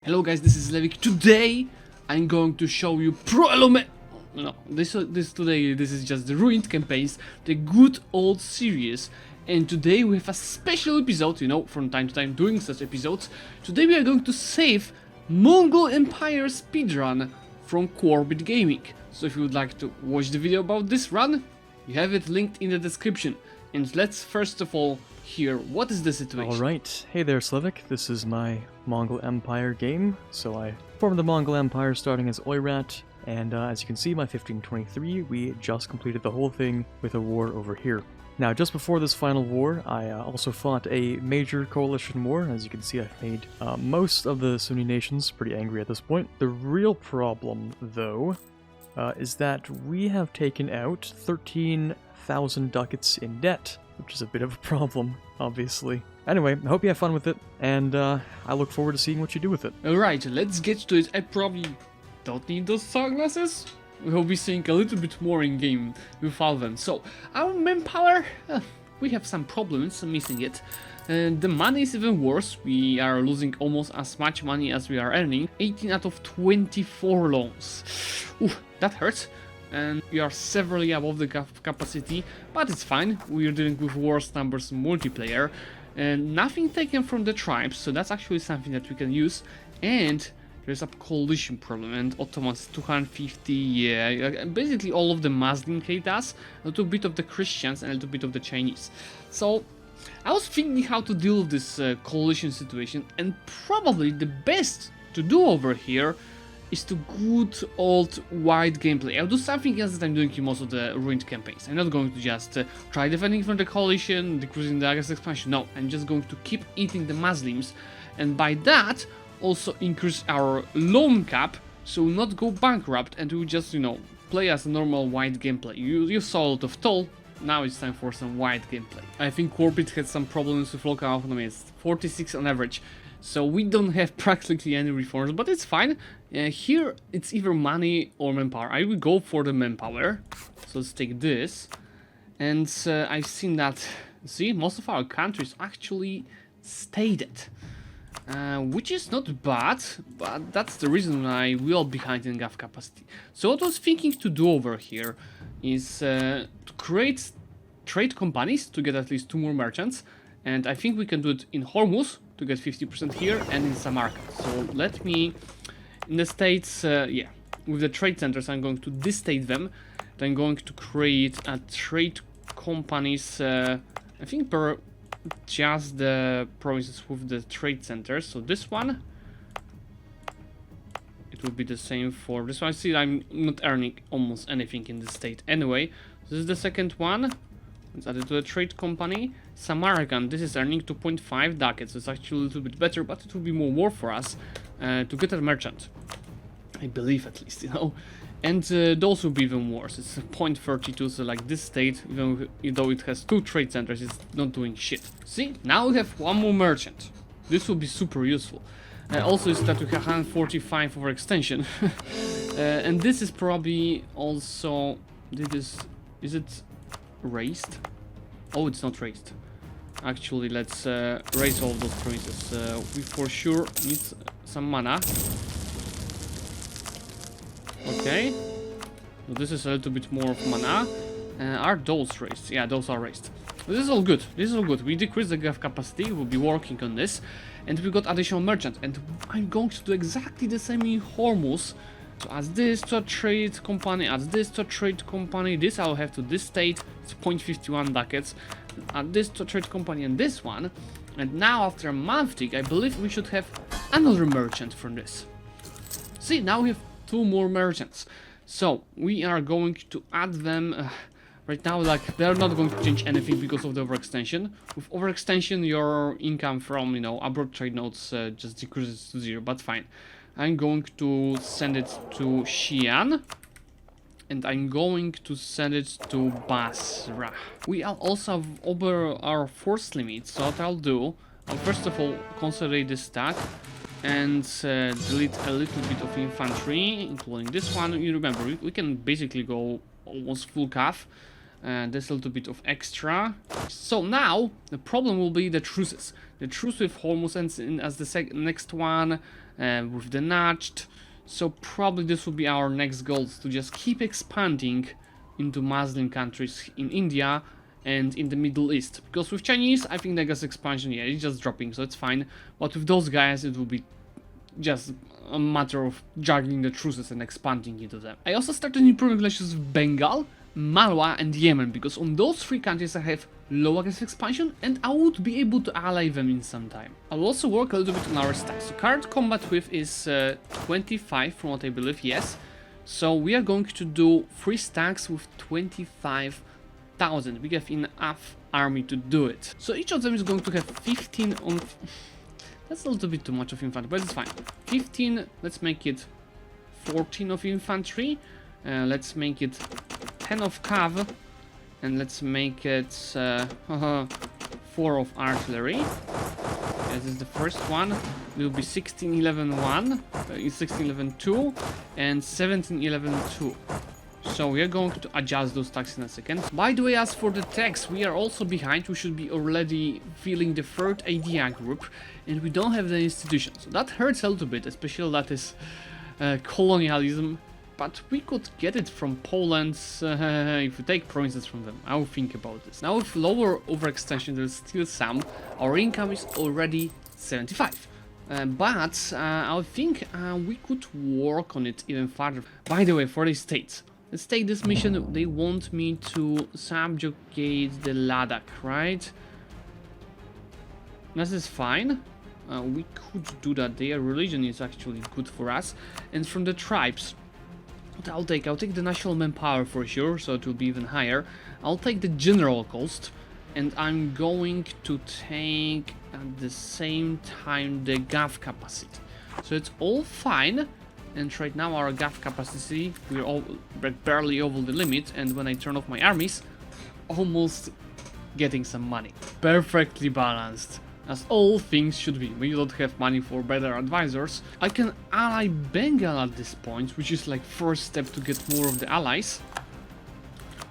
Hello guys, this is Zlewikk. Today I'm going to show you this is just the ruined campaigns, the good old series. And today we have a special episode, from time to time doing such episodes. Today we are going to save Mongol Empire speedrun from Quarbit Gaming. So if you would like to watch the video about this run, you have it linked in the description. And let's first of all hear what is the situation. Alright, hey there Zlewikk, this is my Mongol Empire game. So I formed the Mongol Empire starting as Oirat, and as you can see, my 1523, we just completed the whole thing with a war over here. Now, just before this final war, I also fought a major coalition war. As you can see, I've made most of the Sunni nations pretty angry at this point. The real problem, though, is that we have taken out 13,000 ducats in debt, which is a bit of a problem, obviously. Anyway, I hope you have fun with it, and I look forward to seeing what you do with it. Alright, let's get to it. I probably don't need those sunglasses. We'll be seeing a little bit more in game without them. So, our manpower, we have some problems missing it. The money is even worse. We are losing almost as much money as we are earning. 18 out of 24 loans. Ooh, that hurts. And we are severely above the capacity, but it's fine. We're dealing with worse numbers in multiplayer. And nothing taken from the tribes, so that's actually something that we can use. And there's a coalition problem, and Ottomans 250, yeah, basically all of the Muslim hate us, a little bit of the Christians and a little bit of the Chinese. So I was thinking how to deal with this coalition situation, and probably the best to do over here is to good old wide gameplay. I'll do something else that I'm doing in most of the ruined campaigns. I'm not going to just try defending from the coalition, decreasing the Agas expansion. No, I'm just going to keep eating the Muslims, and by that also increase our loan cap, so we'll not go bankrupt, and we'll just, play as a normal wide gameplay. You saw a lot of toll, now it's time for some wide gameplay. I think Quarbit had some problems with local autonomy. It's 46 on average, so we don't have practically any reforms, but it's fine. Here it's either money or manpower. I will go for the manpower, so let's take this. And I've seen that, see, most of our countries actually stayed. Which is not bad, but that's the reason why we are behind in GAF capacity. So what I was thinking to do over here is to create trade companies to get at least 2 more merchants, and I think we can do it in Hormuz to get 50% here and in Samarkand. So let me, in the states, with the trade centers, I'm going to destate them. Then I'm going to create a trade companies, I think per just the provinces with the trade centers. So this one, it will be the same for this one. I see I'm not earning almost anything in the state anyway. This is the second one. Let's add it to the trade company. Samarkand, this is earning 2.5 ducats. It's actually a little bit better, but it will be more work for us to get a merchant, I believe, at least, And those will be even worse. It's 0.32, so like this state, even though it has 2 trade centers, it's not doing shit. See, now we have 1 more merchant. This will be super useful. Also is that we have 145 overextension. And this is probably also, is it raised? Oh, it's not raised. Actually, let's raise all those provinces. We for sure need some mana. Okay, so this is a little bit more of mana. Are those raised? Yeah, those are raised. This is all good. This is all good. We decreased the GAF capacity. We'll be working on this, and we got additional merchant. And I'm going to do exactly the same in Hormuz. So add this to a trade company. Add this to a trade company. This I'll have to this state. It's 0.51 ducats. Add this to a trade company and this one. And now after a month tick, I believe we should have another merchant from this. See, now we have 2 more merchants, so we are going to add them right now. Like, they're not going to change anything because of the overextension. With overextension, your income from abroad trade nodes just decreases to 0, but fine. I'm going to send it to Xi'an, and I'm going to send it to Basra. We are also over our force limit, so what I'll do, I'll first of all consolidate this stack and delete a little bit of infantry, including this one. You remember, we can basically go almost full calf. There's a little bit of extra. So now the problem will be the truces. The truce with Hormuz ends in as the next one. with the notched. So probably this will be our next goals, to just keep expanding into Muslim countries in India and in the Middle East. Because with Chinese, I think the gas expansion, yeah, it's just dropping, so it's fine. But with those guys, it will be just a matter of juggling the truces and expanding into them. I also started improving relations with Bengal, Malwa and Yemen, because on those three countries I have low gas expansion and I would be able to ally them in some time. I'll also work a little bit on our stacks. So current combat width is 25 from what I believe, yes. So we are going to do 3 stacks with 25,000. We have enough army to do it. So each of them is going to have 15 on... That's a little bit too much of infantry, but it's fine. 15, let's make it 14 of infantry. Let's make it 10 of cav. And let's make it 4 of artillery. This is the first one. It will be 16, 11, 1, 16, 11, 2, and 17, 11, 2. So we are going to adjust those tags in a second. By the way, as for the tags, we are also behind. We should be already filling the third idea group, and we don't have the institution. So that hurts a little bit, especially that is colonialism. But we could get it from Poland if we take provinces from them. I will think about this. Now with lower overextension, there's still some. Our income is already 75. But I think we could work on it even further. By the way, for the states, let's take this mission. They want me to subjugate the Ladakh, right? This is fine. We could do that. Their religion is actually good for us. And from the tribes, what I'll take the national manpower for sure, so it will be even higher. I'll take the general cost, and I'm going to take at the same time the GAF capacity. So it's all fine, and right now our GAF capacity, we're all barely over the limit, and when I turn off my armies, almost getting some money. Perfectly balanced, as all things should be. When you don't have money for better advisors, I can ally Bengal at this point, which is like first step to get more of the allies.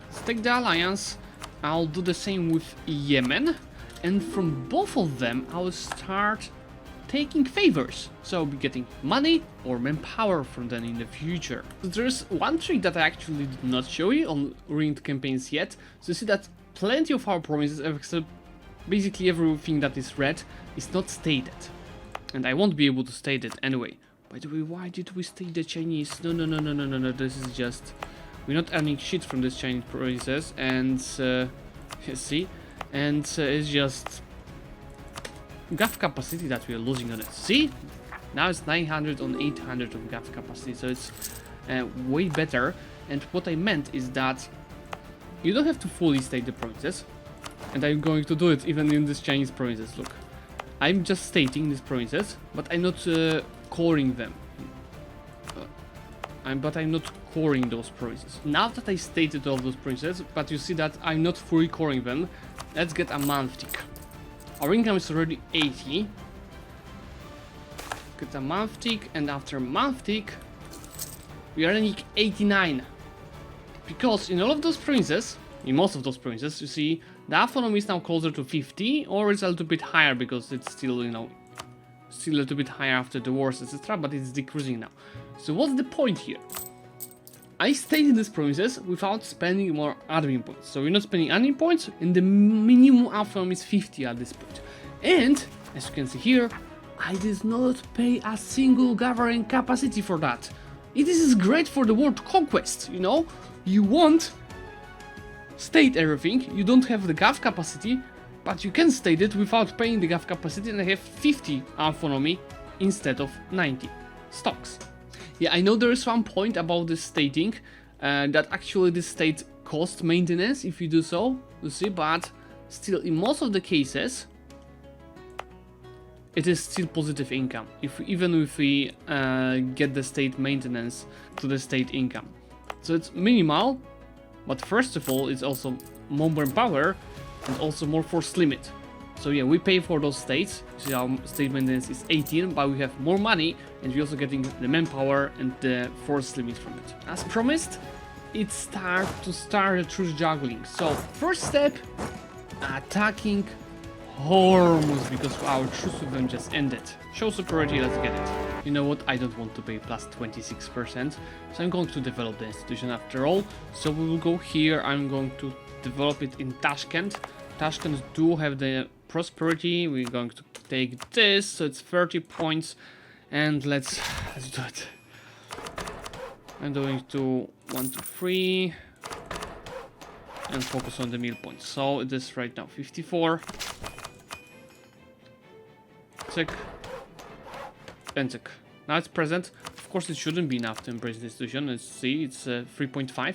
Let's take the alliance. I'll do the same with Yemen, and from both of them I'll start taking favors. So I'll be getting money or manpower from them in the future. There's one trick that I actually did not show you on ringed campaigns yet. So you see that plenty of our provinces, except basically everything that is red, is not stated. And I won't be able to state it anyway. By the way, why did we state the Chinese? No, this is just... We're not earning shit from this Chinese provinces, and... you see? And it's just... GAF capacity that we are losing on it. See? Now it's 900 on 800 of GAF capacity, so it's way better. And what I meant is that you don't have to fully state the provinces. And I'm going to do it even in these Chinese provinces. Look, I'm just stating these provinces, but I'm not coring them. But I'm not coring those provinces. Now that I stated all those provinces, but you see that I'm not fully coring them, let's get a month tick. Our income is already 80. Get a month tick, and after month tick, we are earning 89. Because in all of those provinces, in most of those provinces, you see, the autonomy is now closer to 50, or it's a little bit higher because it's still, you know, still a little bit higher after the wars, etc., but it's decreasing now. So what's the point here? I stayed in these provinces without spending more admin points. So we're not spending admin points, and the minimum autonomy is 50 at this point. And, as you can see here, I did not pay a single governing capacity for that. It is great for the world conquest, you know? You want state everything, you don't have the GAF capacity, but you can state it without paying the GAF capacity, and I have 50 autonomy instead of 90 stocks. Yeah, I know there is one point about this stating, that actually this state costs maintenance if you do so, you see, but still in most of the cases, it is still positive income, even if we get the state maintenance to the state income. So it's minimal, but first of all, it's also more manpower and also more force limit. So yeah, we pay for those states. You see our state maintenance is 18, but we have more money, and we're also getting the manpower and the force limit from it. As promised, it's time to start a truce juggling. So first step, attacking Hormuz, because our truce with them just ended. Show superiority, let's get it. you know what, I don't want to pay plus 26%, so I'm going to develop the institution after all. So we will go here, I'm going to develop it in Tashkent. Tashkent do have the prosperity, we're going to take this, so it's 30 points, and let's do it. I'm going to 1, 2, 3, and focus on the meal points. So it is right now 54. Tick. And tick. Now it's present. Of course it shouldn't be enough to embrace the institution. Let's see, it's 3.5.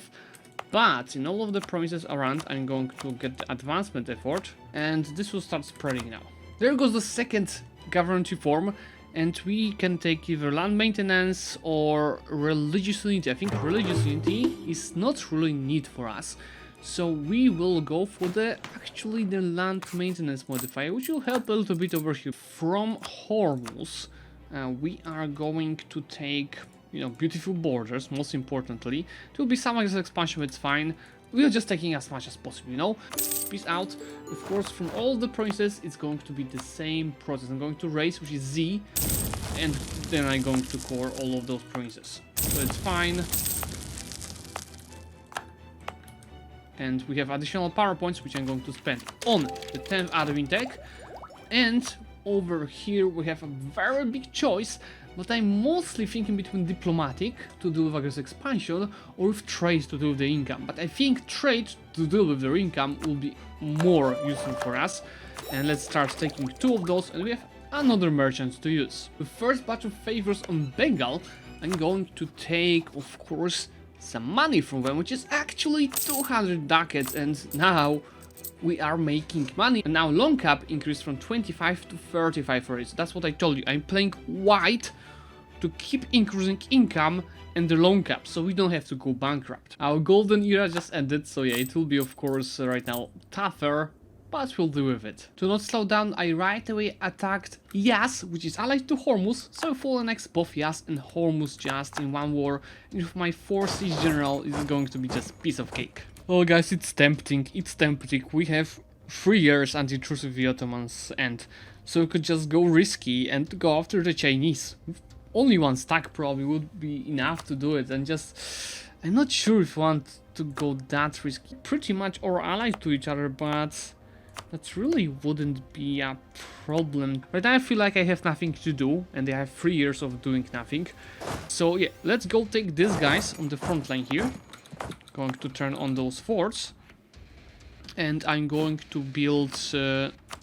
But in all of the provinces around, I'm going to get the advancement effort, and this will start spreading now. There goes the second government reform, and we can take either land maintenance or religious unity. I think religious unity is not really need for us, so we will go for the land maintenance modifier, which will help a little bit over here. From Hormuz, we are going to take, you know, beautiful borders. Most importantly, it will be some expansion, it's fine. We are just taking as much as possible, you know. Peace out. Of course, from all the provinces, it's going to be the same process. I'm going to raise, which is Z, and then I'm going to core all of those provinces. So it's fine. And we have additional power points, which I'm going to spend on the 10th admin tech. And over here, we have a very big choice. But I'm mostly thinking between diplomatic to deal with aggressive expansion or with trade to deal with the income. But I think trade to deal with their income will be more useful for us. And let's start taking 2 of those, and we have another merchant to use. The first batch of favors on Bengal, I'm going to take, of course, some money from them, which is actually 200 ducats, and now we are making money. And now long cap increased from 25 to 35 for it. So that's what I told you. I'm playing white to keep increasing income and the long cap, so we don't have to go bankrupt. Our golden era just ended, so yeah, it will be of course right now tougher, but we'll deal with it. To not slow down, I right away attacked Yas, which is allied to Hormuz, so I fall next both Yas and Hormuz just in one war, and with my 4 siege general, it's going to be just piece of cake. Oh guys, it's tempting, we have 3 years until Truce with the Ottomans, and so we could just go risky and go after the Chinese. Only 1 stack probably would be enough to do it, and just, I'm not sure if I want to go that risky. Pretty much all allied to each other, but that really wouldn't be a problem. Right now I feel like I have nothing to do, and they have 3 years of doing nothing. So yeah, let's go take these guys on the front line here. Going to turn on those forts, and I'm going to build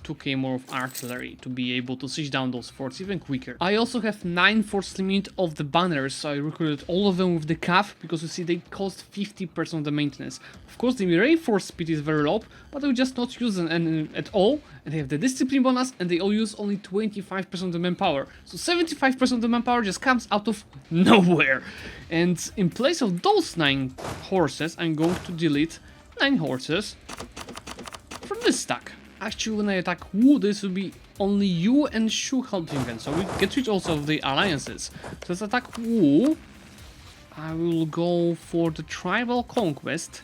2k more of artillery to be able to siege down those forts even quicker. I also have 9 force limit of the banners, so I recruited all of them with the CAF, because you see they cost 50% of the maintenance. Of course the reinforce speed is very low, but I will just not use them at all, and they have the discipline bonus, and they all use only 25% of the manpower. So 75% of the manpower just comes out of nowhere. And in place of those 9 horses, I'm going to delete 9 horses from this stack. Actually, when I attack Wu, this will be only you and Shu helping them, so we get rid also of the alliances. So let's attack Wu. I will go for the tribal conquest.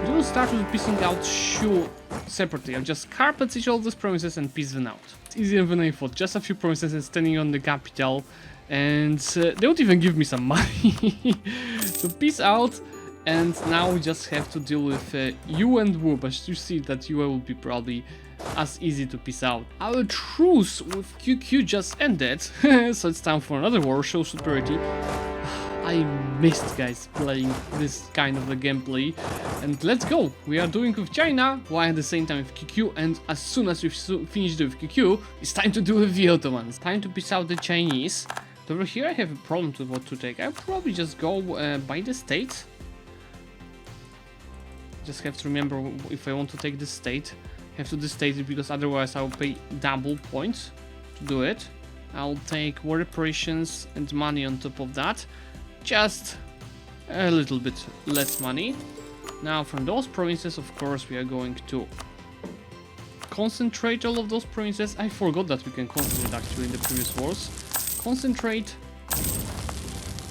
We will start with piecing out Shu separately. I'll just carpet each of these provinces and piece them out. It's easier than I thought. Just a few provinces and standing on the capital, and they don't even give me some money. So peace out. And now we just have to deal with Yu and Wu, but you see that Yu will be probably as easy to piece out. Our truce with QQ just ended, so it's time for another war, show superiority. I missed, guys, playing this kind of a gameplay, and let's go. We are doing with China, while at the same time with QQ, and as soon as we finish with QQ, it's time to do with the Ottomans. Time to piece out the Chinese. Over here I have a problem with what to take. I'll probably just go by the state. Just have to remember, if I want to take this state, I have to destate it, because otherwise I will pay double points to do it. I'll take war reparations and money on top of that. Just a little bit less money. Now from those provinces, of course, we are going to concentrate all of those provinces. I forgot that we can concentrate actually in the previous wars. Concentrate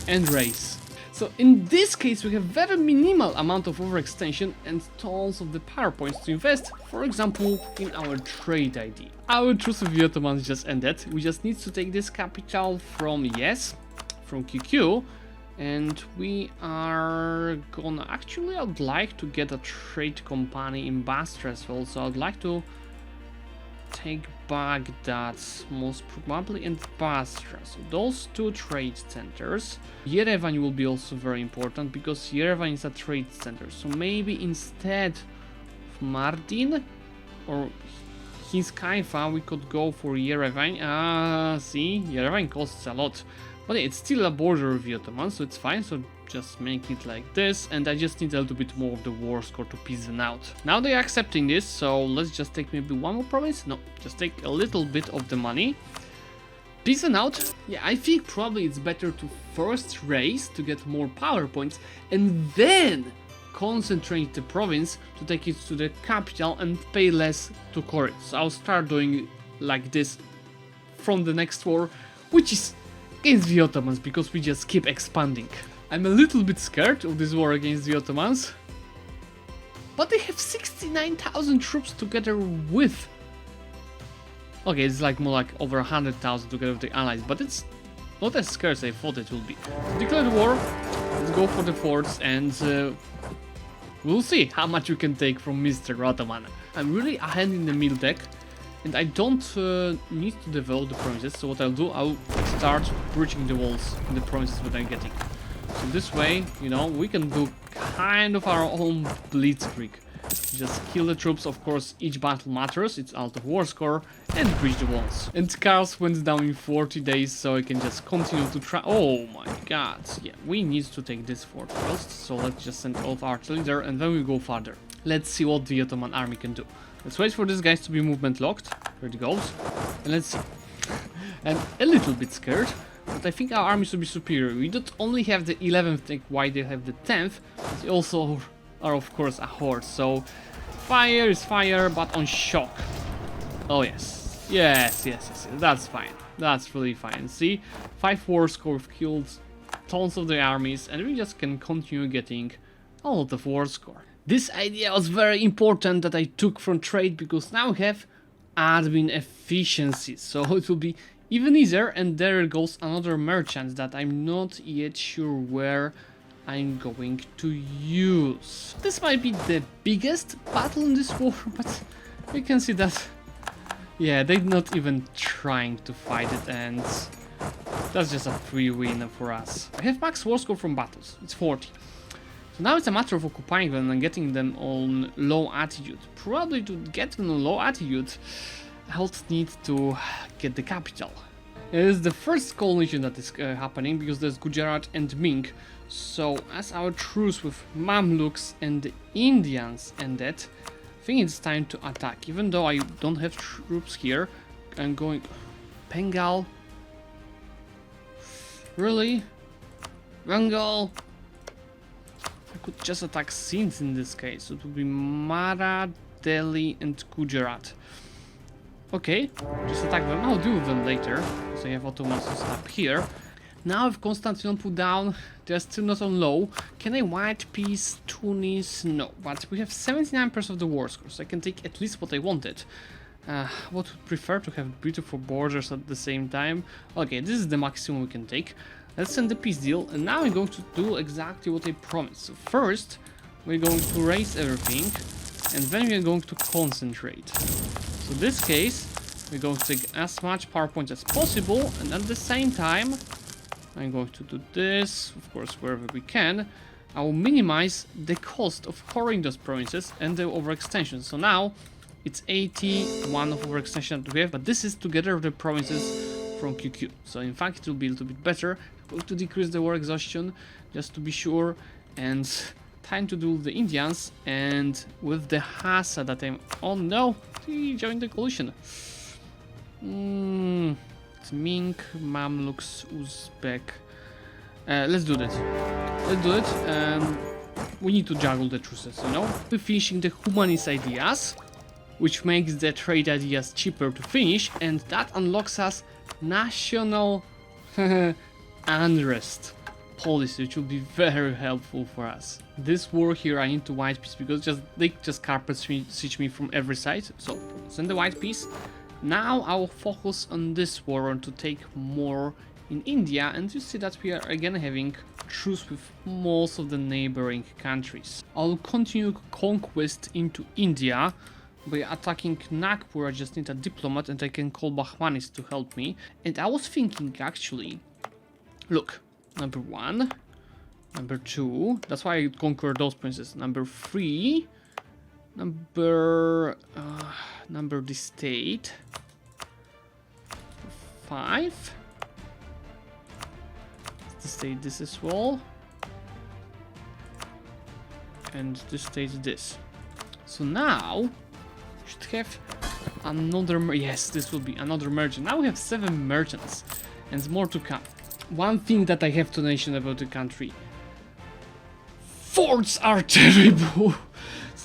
and raise. So in this case we have very minimal amount of overextension and tons of the power points to invest, for example in our trade idea. Our truce with the Ottomans just ended. We just need to take this capital from from QQ, and we are gonna actually, I'd like to get a trade company in Basra as well, so I'd like to take Baghdad most probably and Basra. So those two trade centers. Yerevan will be also very important because Yerevan is a trade center. So maybe instead of Mardin or his Kaifa we could go for Yerevan. See, Yerevan costs a lot. But yeah, it's still a border with the Ottomans, so it's fine. So just make it like this, and I just need a little bit more of the war score to peace them out. Now they're accepting this, so let's just take maybe one more province. No, just take a little bit of the money. Peace them out. Yeah, I think probably it's better to first raise to get more power points, and then concentrate the province to take it to the capital and pay less to core it. So I'll start doing like this from the next war, which is against the Ottomans, because we just keep expanding. I'm a little bit scared of this war against the Ottomans, but they have 69,000 troops together with... Okay, it's like more like over 100,000 together with the allies, but it's not as scarce as I thought it will be. Declare the war, let's go for the forts, and we'll see how much we can take from Mr. Ottoman. I'm really ahead in the middle deck, and I don't need to develop the provinces, so what I'll do, I'll start breaching the walls in the provinces that I'm getting. So this way, you know, we can do kind of our own blitzkrieg. Just kill the troops, of course, each battle matters, it's out of war score, and breach the walls. And Cars went down in 40 days, so I can just continue to try. Oh my god, yeah, we need to take this fort first, so let's just send all of our artillery there, and then we go further. Let's see what the Ottoman army can do. Let's wait for these guys to be movement locked. Here it goes. And let's see. I'm a little bit scared, but I think our army should be superior. We don't only have the 11th deck, why they have the 10th, but they also are of course a horde. So fire is fire, but on shock. Oh yes. Yes. That's fine. That's really fine. See? 5 war score, we've killed tons of the armies, and we just can continue getting a lot of war score. This idea was very important that I took from trade, because now we have admin efficiency, so it will be even easier. And there goes another merchant that I'm not yet sure where I'm going to use. This might be the biggest battle in this war, but you can see that, yeah, they're not even trying to fight it, and that's just a free win for us. I have max war score from battles, it's 40. So now it's a matter of occupying them and getting them on low attitude. Probably to get them on low attitude, I'll need to get the capital. It is the first coalition that is happening, because there's Gujarat and Ming. So as our truce with Mamluks and the Indians ended, I think it's time to attack. Even though I don't have troops here, I'm going... Bengal? Really? Bengal? I could just attack Sindh in this case. So it would be Mara, Delhi and Gujarat. Okay, just attack them. I'll deal with them later, because I have Ottomans up here. Now with Constantinople down, they're still not on low. Can I white peace Tunis? No, but we have 79% of the war score, so I can take at least what I wanted. What would prefer to have beautiful borders at the same time? Okay, this is the maximum we can take. Let's send the peace deal, and now I'm going to do exactly what I promised. So first, we're going to raise everything, and then we're going to concentrate. So in this case, we're going to take as much power points as possible, and at the same time, I'm going to do this, of course, wherever we can. I will minimize the cost of coring those provinces and the overextension. So now, it's 81 of overextension that we have, but this is together with the provinces from QQ. So in fact, it will be a little bit better. I'm going to decrease the war exhaustion, just to be sure, and time to do the Indians, and with the Hassa that I'm... Oh no! He joined the coalition. It's Ming, Mamluks, Uzbek. Let's do that. Let's do it. We need to juggle the truces, you know? We're finishing the humanist ideas, which makes the trade ideas cheaper to finish, and that unlocks us national unrest. policy, which will be very helpful for us. This war here, I need to white piece because they just carpet siege me from every side. So send the white piece. Now I will focus on this war to take more in India, and you see that we are again having truce with most of the neighboring countries. I'll continue conquest into India by attacking Nagpur. I just need a diplomat, and I can call Bahmanis to help me. And I was thinking actually, look, number 1, number 2, that's why I conquer those princes. Number 3, number the state, 5. The state this as well, and this stays this. So now should have another yes, this will be another merchant. Now we have 7 merchants and more to come. One thing that I have to mention about the country: forts are terrible.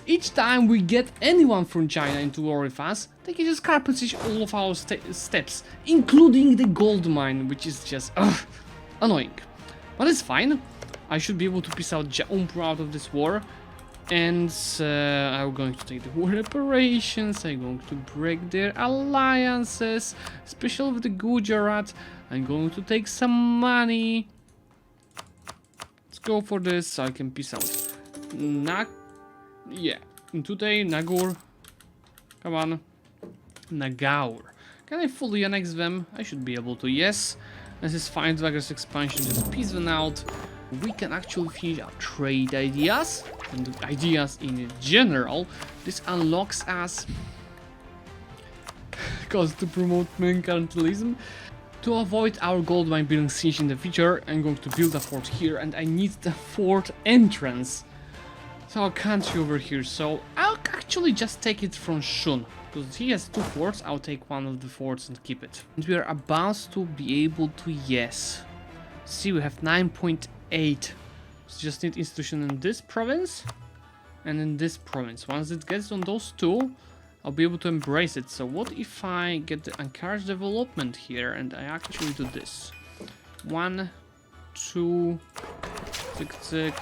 Each time we get anyone from China into war with us, they can just carpet siege all of our steps, including the gold mine, which is just annoying. But it's fine. I should be able to piece out Jaunpur out of this war. And I'm going to take the war reparations. I'm going to break their alliances, especially with the Gujarat. I'm going to take some money. Let's go for this so I can piece out. Yeah. And today, Nagur. Come on. Nagaur. Can I fully annex them? I should be able to, yes. This is fine, Dwagger's expansion, just piece them out. We can actually finish our trade ideas and ideas in general. This unlocks us because to promote mercantilism. To avoid our gold mine being sieged in the future, I'm going to build a fort here, and I need the fort entrance to our country over here. So I'll actually just take it from Shun. Because he has 2 forts, I'll take one of the forts and keep it. And we are about to be able to, yes. See, we have 9.8. So just need institution in this province and in this province. Once it gets on those 2, I'll be able to embrace it. So what if I get the encourage development here and I actually do this? 1, 2, tick.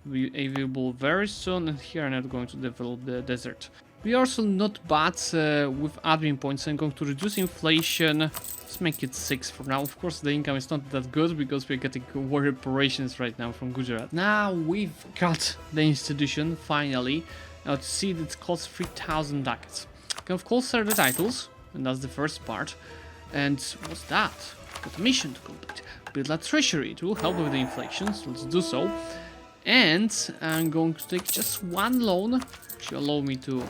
Will be available very soon, and here I'm not going to develop the desert. We are also not bad with admin points. I'm going to reduce inflation. Let's make it 6 for now. Of course, the income is not that good because we're getting war reparations right now from Gujarat. Now we've got the institution finally. Now to see that it costs 3,000 ducats. Can of course sell the titles, and that's the first part. And what's that? Got a mission to complete. Build a treasury. It will help with the inflation, so let's do so. And I'm going to take just 1 loan, which will allow me to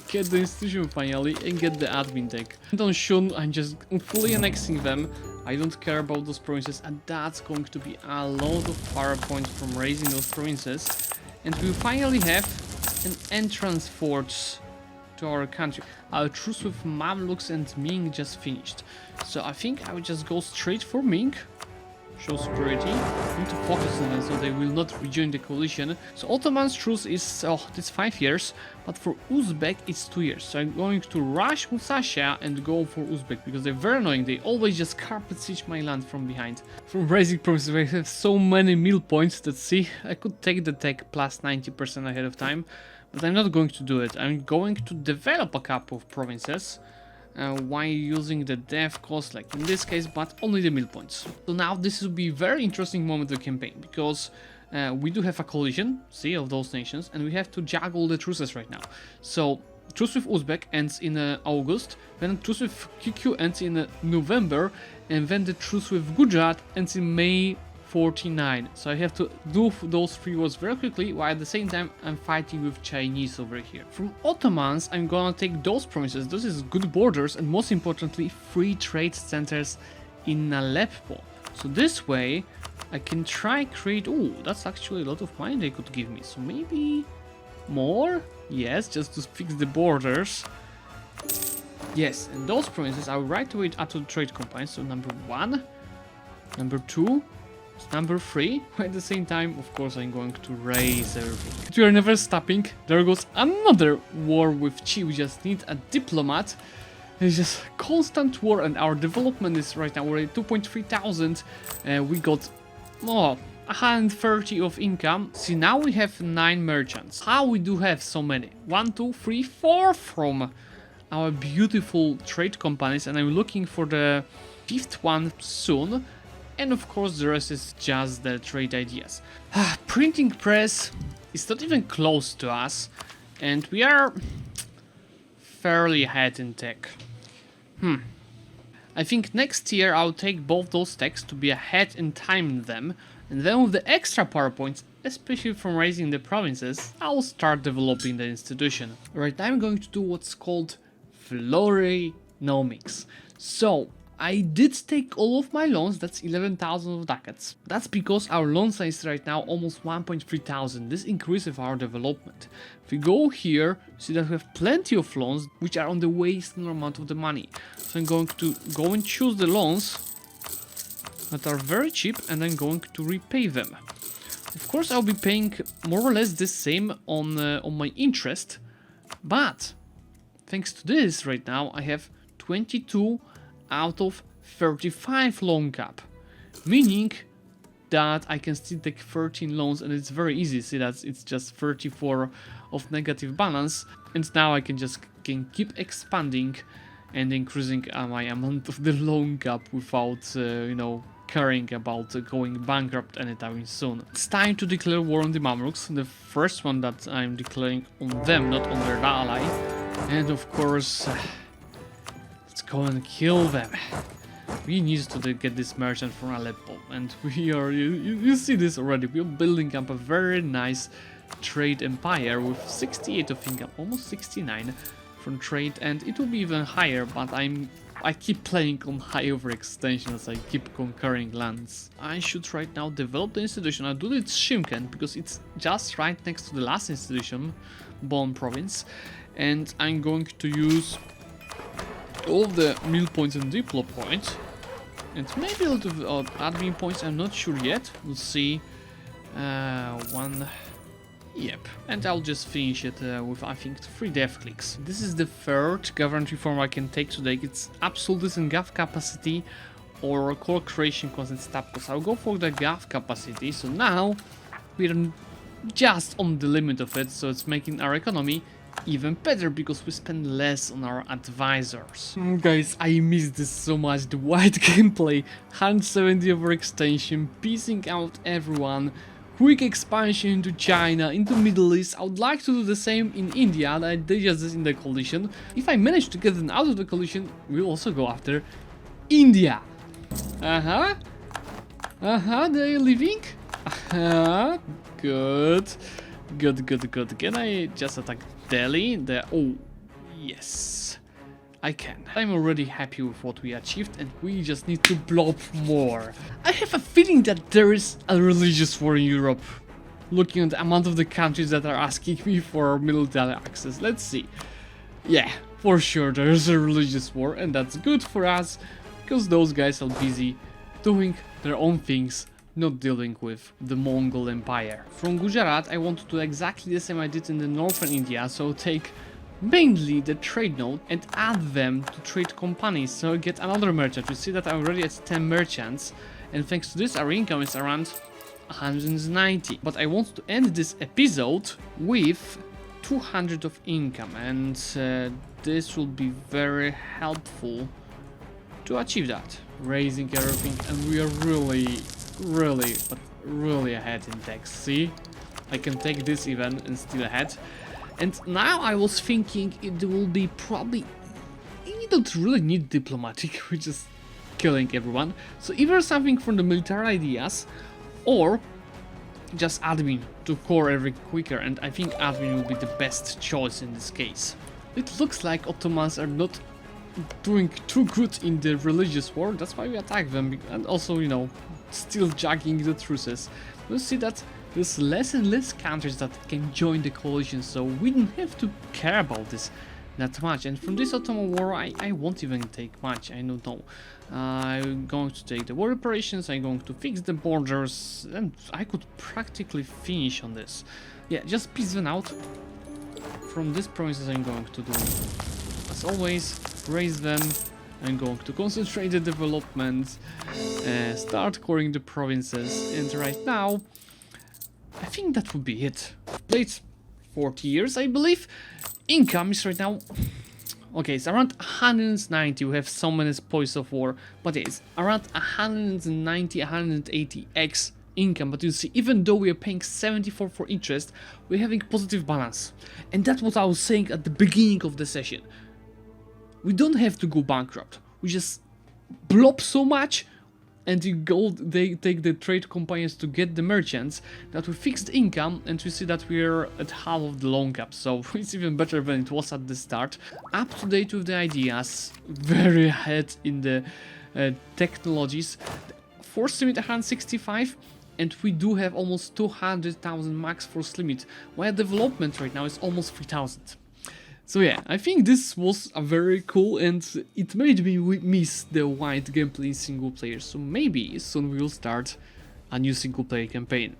get the institution finally and get the admin tech. And on Shun, I'm just fully annexing them. I don't care about those provinces, and that's going to be a lot of power points from raising those provinces. And we finally have an entrance fort to our country. Our truce with Mamluks and Ming just finished. So I think I would just go straight for Ming. Show superiority. Need to focus on them so they will not rejoin the coalition. So Ottomans truce is it's 5 years, but for Uzbek it's 2 years. So I'm going to rush Musasia and go for Uzbek because they're very annoying. They always just carpet siege my land from behind. From raising provinces, I have so many mill points that see I could take the tech plus 90% ahead of time, but I'm not going to do it. I'm going to develop a couple of provinces. While using the dev cost, like in this case, but only the mill points. So now this will be a very interesting moment of the campaign because we do have a collision, see, of those nations, and we have to juggle the truces right now. So truce with Uzbek ends in August, then truce with QQ ends in November, and then the truce with Gujarat ends in May 49. So I have to do those 3 wars very quickly, while at the same time I'm fighting with Chinese over here. From Ottomans, I'm gonna take those provinces. This is good borders and most importantly free trade centers in Aleppo. So this way I can try create, oh, that's actually a lot of money they could give me. So maybe more? Yes, just to fix the borders. Yes, and those provinces I will right away add to the trade companies. So number 1, number 2, number 3. At the same time, of course, I'm going to raise everything. We are never stopping. There goes another war with Qi. We just need a diplomat. It's just constant war, and our development is right now, we're at 2,300. We got 130 of income. See, now we have 9 merchants. How we do have so many? 1, 2, 3, 4 from our beautiful trade companies, and I'm looking for the 5th one soon. And of course the rest is just the trade ideas. Printing press is not even close to us, and we are fairly ahead in tech. I think next year I'll take both those techs to be ahead and time them, and then with the extra power points, especially from raising the provinces, I'll start developing the institution. Right now I'm going to do what's called florinomics. So I did take all of my loans, that's 11,000 of ducats. That's because our loan size is right now almost 1,300. This increases our development. If we go here, see that we have plenty of loans which are on the wasting amount of the money. So I'm going to go and choose the loans that are very cheap, and I'm going to repay them. Of course I'll be paying more or less the same on my interest, but thanks to this right now I have 22 out of 35 loan cap, meaning that I can still take 13 loans, and it's very easy. See that it's just 34 of negative balance, and now I can keep expanding and increasing my amount of the loan cap without you know, caring about going bankrupt anytime soon. It's time to declare war on the Mamluks, the first one that I'm declaring on them, not on their ally, and of course let's go and kill them. We need to get this merchant from Aleppo, and we are, you see this already, we are building up a very nice trade empire with 68 of income, almost 69 from trade, and it will be even higher, but I keep playing on high overextension as I keep conquering lands. I should right now develop the institution. I'll do it Shimken because it's just right next to the last institution, Bon province, and I'm going to use all of the mill points and diplo points, and maybe a little bit of admin points, I'm not sure yet. We'll see. One. Yep, and I'll just finish it with, I think, 3 death clicks. This is the third government reform I can take today. It's absolutism and gov capacity, or core creation cost and stab cost. I'll go for the gov capacity, so now we're just on the limit of it, so it's making our economy even better because we spend less on our advisors. Guys, I miss this so much. The wide gameplay, 170 overextension, piecing out everyone, quick expansion into China, into Middle East. I would like to do the same in India. I did just this in the coalition. If I manage to get them out of the coalition, we'll also go after India. They're leaving? Good. Can I just attack Delhi? Oh, yes. I can. I'm already happy with what we achieved, and we just need to blow up more. I have a feeling that there is a religious war in Europe. Looking at the amount of the countries that are asking me for military access. Let's see. Yeah, for sure there is a religious war, and that's good for us, because those guys are busy doing their own things, not dealing with the Mongol Empire. From Gujarat, I want to do exactly the same I did in the northern India, so take mainly the trade node and add them to trade companies, so I get another merchant. You see that I'm already at 10 merchants, and thanks to this our income is around 190. But I want to end this episode with 200 of income, and this will be very helpful to achieve that. Raising everything, and we are really ahead in tech. See, I can take this even and still ahead. And now I was thinking it will be probably, you don't really need diplomatic, we're just killing everyone. So either something from the military ideas, or just admin to core every quicker, and I think admin will be the best choice in this case. It looks like Ottomans are not doing too good in the religious war, that's why we attack them, and also, you know, still juggling the truces. We'll see that there's less and less countries that can join the coalition, so we don't have to care about this that much. And from this Ottoman war, I won't even take much, I don't know. I'm going to take the war reparations, I'm going to fix the borders, and I could practically finish on this. Yeah, just piece them out. From these provinces I'm going to do a as always, raise them. I'm going to concentrate the development, start coring the provinces, and right now, I think that would be it. Played 40 years, I believe. Income is right now... Okay, it's around 190, we have so many spoils of war, but it's around 190, 180x income. But you see, even though we are paying 74 for interest, we're having positive balance. And that's what I was saying at the beginning of the session. We don't have to go bankrupt, we just blob so much and they take the trade companions to get the merchants, that we fix the income and we see that we're at half of the long cap, so it's even better than it was at the start. Up to date with the ideas, very ahead in the technologies. Force limit 165, and we do have almost 200,000 max force limit, while development right now is almost 3,000. So yeah, I think this was a very cool, and it made me miss the wide gameplay in single player, so maybe soon we will start a new single player campaign.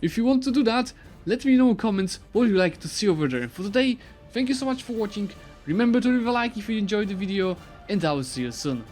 If you want to do that, let me know in comments what you'd like to see over there. And for today, thank you so much for watching, remember to leave a like if you enjoyed the video, and I will see you soon.